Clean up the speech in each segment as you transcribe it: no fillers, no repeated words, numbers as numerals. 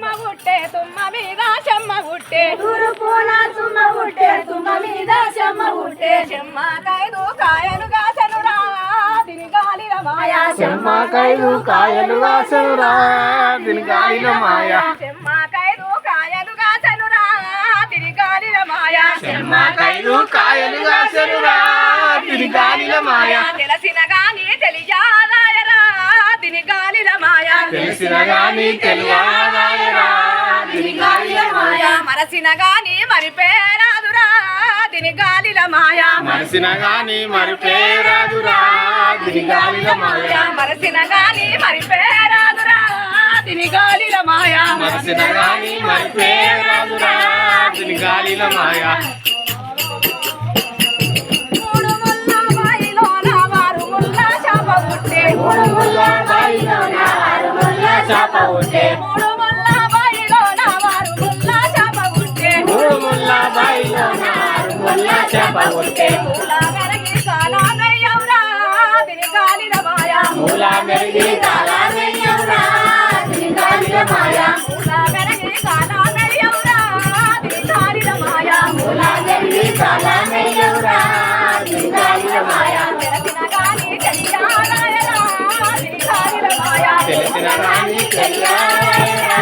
చెమ్మ పుట్టే తుమ్మ మీద చెమ్మ పుట్టే తూర్పున తుమ్మ పుట్టే తుమ్మ మీద చెమ్మ పుట్టే చెమ్మకైదు కాయలు కాసనురా దీని గాలిల మాయా చెమ్మకైదు కాయలు కాసనురా దీని గాలిల మాయా చెమ్మకైదు కాయలు కాసనురా దీని గాలిల మాయా చెమ్మకైదు కాయలు కాసనురా దీని గాలిల మాయా తెలిసిన గాని తెలియాదాయరా దీని గాలిల మాయా తెలిసిన గాని తెలియాదాయరా దీని గాలిల మాయా మరసిన గాని మరిపేరాదురా దీని గాలిల మాయా మరసిన గాని మరిపేరాదురా దీని గాలిల మాయా మరసిన గాని మరిపేరాదురా దీని గాలిల మాయా మరసిన గాని మరిపేరాదురా దీని గాలిల మాయా మూడు ముళ్ళ బాయిలోన వారు ముళ్ళ చాప పుట్టే మూడు ముళ్ళ బాయిలోన ఆరు ముళ్ళ చాప పుట్టే మూడు ముళ్ళ బాయిలోన వారు ముళ్ళ చాప పుట్టే మూడు ముళ్ళ బాయిలోన ఆరు ముళ్ళ చాప పుట్టే మూల మెరగి కాలానయ్యవురా దీని గాలిల మాయా మూల మెరిగి కాలానయ్యవురా దీని గాలిల మాయా మూల మెరగి కాలానయ్యవురా దీని గాలిల మాయా మూల మెరిగి కాలానయ్యవురా దీని గాలిల మాయా తెలిసిన గాని తెలియాదాయరా దీని గాలిల మాయా తెలిసిన గాని తెలియాలయరా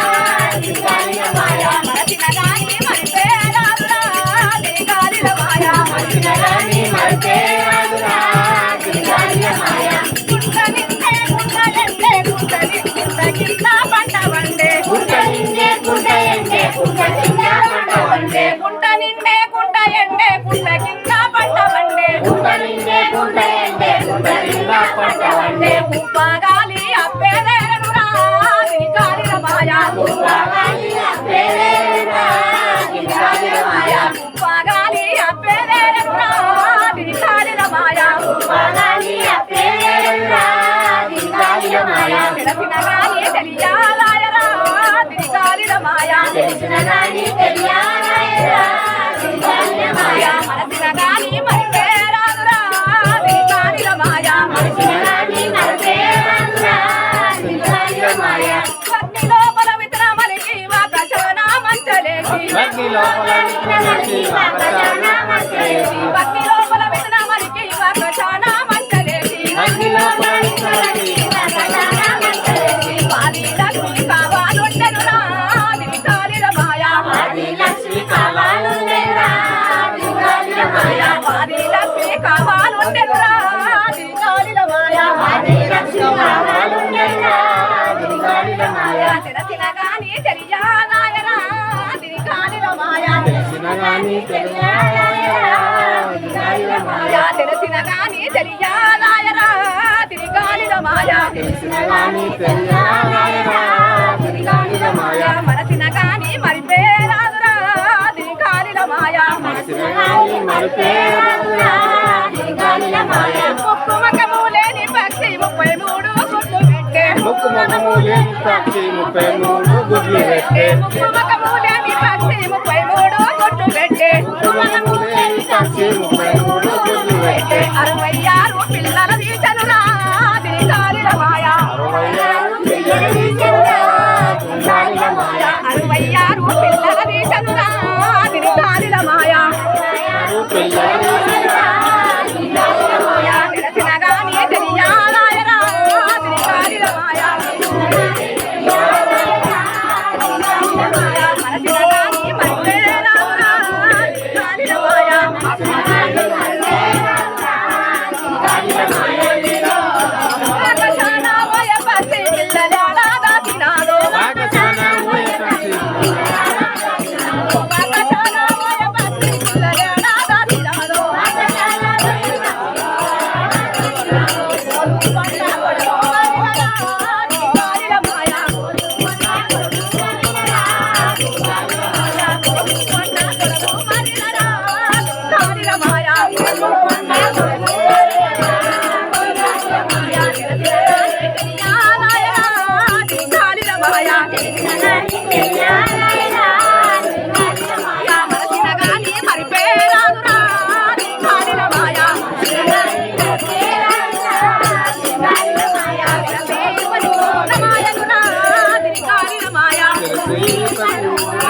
దీని గాలిల మాయా మరచిన గాని మరిపేరాదురా దీని గాలిల మాయా మరిచిన గాని మరిపేరాదురా దీని గాలిల మాయా గుంట నిండే గుంట ఎండే గుంట గుంట కింద పంట వండే గుంట నిండే గుంట ఎండే గుంట కింద పంట వండే గుంట నిండే గుంట ఎండే గుంట కింద పంట వండే గుంట నిండే గుంట ఎండే గుంట కింద పంట వండే ఉప్పగాలి అప్పేదేరురా దీని గాలిల మాయా ఉప్పగాలి అప్పేదేరురా దీని గాలిల మాయా ఉప్పగాలి అప్పేదేరురా దీని గాలిల మాయా ఉప్పగాలి అప్పేదేరురా దీని గాలిల మాయా తెలిసిన గాని తెలియాదాయరా దీని గాలిల మాయా తెలిసిన గాని తెలియాలయరా దీని గాలిల మాయా మనసిన గాని మరిపేరాదురా దీని గాలిల మాయా మరిచిన గాని మరిపేరాదురా దీని గాలిల మాయా అగ్ని లోపల విత్తనమలికి ఆకాశన మంచలేసి అగ్ని లోపల విత్తనమలికి ఆకాశాన మంచలేసి అగ్ని లోపల విత్తనమలికి ఆకాశన మంచలేసి అగ్ని లోపల విత్తనమలికి ఆకాశాన మంచలేసి పాది లక్ష్మి కావాలొట్టెనురా దీని గాలిల మాయా ఆది లక్ష్మి కావాలుండెనురా దీని గాలిల మాయా పాది లక్ష్మి కావాలొట్టెనురా దీని గాలిల మాయా ఆది లక్ష్మి కావాలుండెనురా దీని గాలిల మాయా తెలిసిన గాని తెలియాదాయరా దీని గాలిల మాయా తెలిసిన గాని తెలియాదాయరా దీని గాలిల మాయా తెలిసిన గాని తెలియాదాయరా దీని గాలిల మాయా తెలిసిన గాని తెలియాదాయరా దీని గాలిల మాయా మనసిన గాని మరిపేరాదురా దీని గాలిల మాయా తెలిసిన గాని మరిపేరాదురా దీని గాలిల మాయా ముక్కు మకము లేని పక్షి 33 గుడ్లు పెట్టే ముక్కు ముఖము లేని పక్షి 33 గుడ్లు పెట్టే ముక్కు మకము లేని పక్షి 33 గుడ్లు పెట్టే ముక్కు ముఖము లేని పక్షి 33 గుడ్లు పెట్టే 66 పిల్లల తీసనురా దీని గాలిల మాయా 66 పిల్లలు తీసెనురా దీని గాలిల మాయా 66 పిల్లల తీసనురా దీని గాలిల మాయా పిల్లలు దీని గాలిల మాయా తెలిసిన గాని తెలియాదాయరా దీని గాలిల మాయా మనసిన గాని మరిపేరాదురా దీని గాలిల మాయా ఆకాశాన పోయ పసి పిల్లలాడ దాచినాడు ఆకాశాన పోయే పక్షి ఆకాశాన పోయ పసి పిల్లలాడ దాచినాడు గాలిల మాయా గాలిల మాయా గాలిల మాయా తెలిసిన గాని తెలియాలయరా దీని గాలిల మాయా మనసిన గాని మరిపేరాదురా దీని గాలిల మాయా గాలిల మాయా మాయగునా దీని గాలిల మాయా తెలిసి